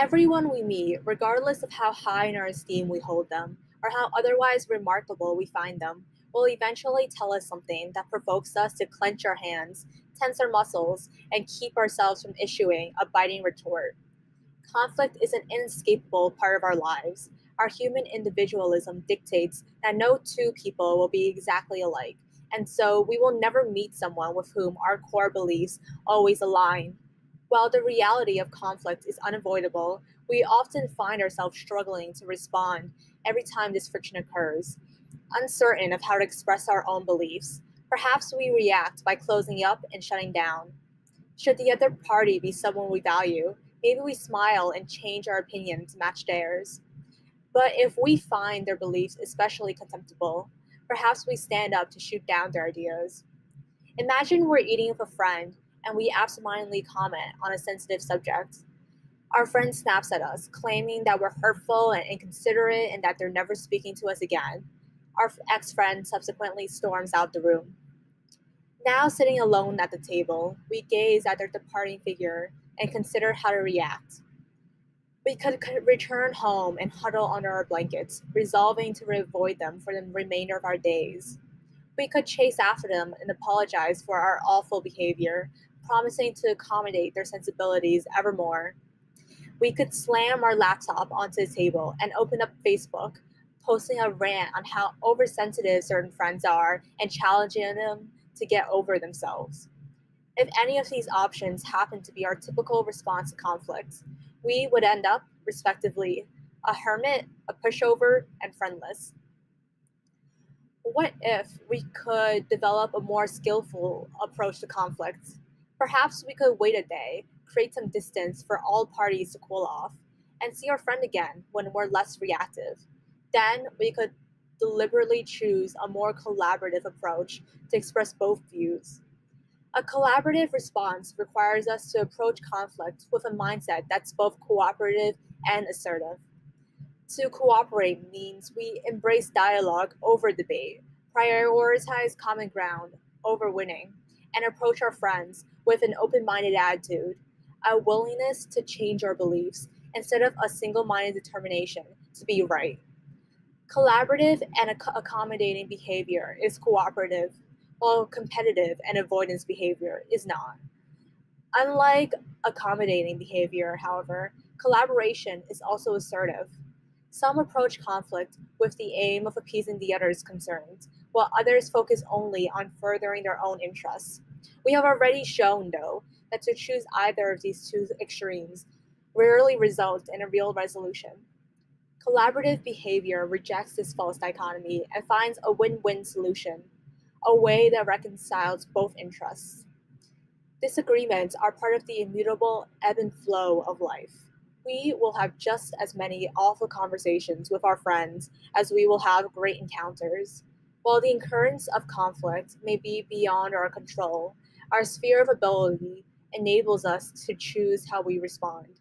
Everyone we meet, regardless of how high in our esteem we hold them, or how otherwise remarkable we find them, will eventually tell us something that provokes us to clench our hands, tense our muscles, and keep ourselves from issuing a biting retort. Conflict is an inescapable part of our lives. Our human individualism dictates that no two people will be exactly alike, and so we will never meet someone with whom our core beliefs always align. While the reality of conflict is unavoidable, we often find ourselves struggling to respond every time this friction occurs, uncertain of how to express our own beliefs. Perhaps we react by closing up and shutting down. Should the other party be someone we value, maybe we smile and change our opinion to match theirs. But if we find their beliefs especially contemptible, perhaps we stand up to shoot down their ideas. Imagine we're eating with a friend and we absentmindedly comment on a sensitive subject. Our friend snaps at us, claiming that we're hurtful and inconsiderate and that they're never speaking to us again. Our ex friend subsequently storms out the room. Now, sitting alone at the table, we gaze at their departing figure and consider how to react. We could return home and huddle under our blankets, resolving to avoid them for the remainder of our days. We could chase after them and apologize for our awful behavior, promising to accommodate their sensibilities evermore. We could slam our laptop onto the table and open up Facebook, posting a rant on how oversensitive certain friends are and challenging them to get over themselves. If any of these options happen to be our typical response to conflict, we would end up, respectively, a hermit, a pushover, and friendless. What if we could develop a more skillful approach to conflict? Perhaps we could wait a day, create some distance for all parties to cool off, and see our friend again when we're less reactive. Then we could deliberately choose a more collaborative approach to express both views. A collaborative response requires us to approach conflict with a mindset that's both cooperative and assertive. To cooperate means we embrace dialogue over debate, prioritize common ground over winning, and approach our friends with an open minded attitude, a willingness to change our beliefs instead of a single minded determination to be right. Collaborative and accommodating behavior is cooperative, while competitive and avoidance behavior is not. Unlike accommodating behavior, however, collaboration is also assertive. Some approach conflict with the aim of appeasing the other's concerns, while others focus only on furthering their own interests. We have already shown, though, that to choose either of these two extremes rarely results in a real resolution. Collaborative behavior rejects this false dichotomy and finds a win win solution, a way that reconciles both interests. Disagreements are part of the immutable ebb and flow of life. We will have just as many awful conversations with our friends as we will have great encounters. While the occurrence of conflict may be beyond our control, our sphere of ability enables us to choose how we respond.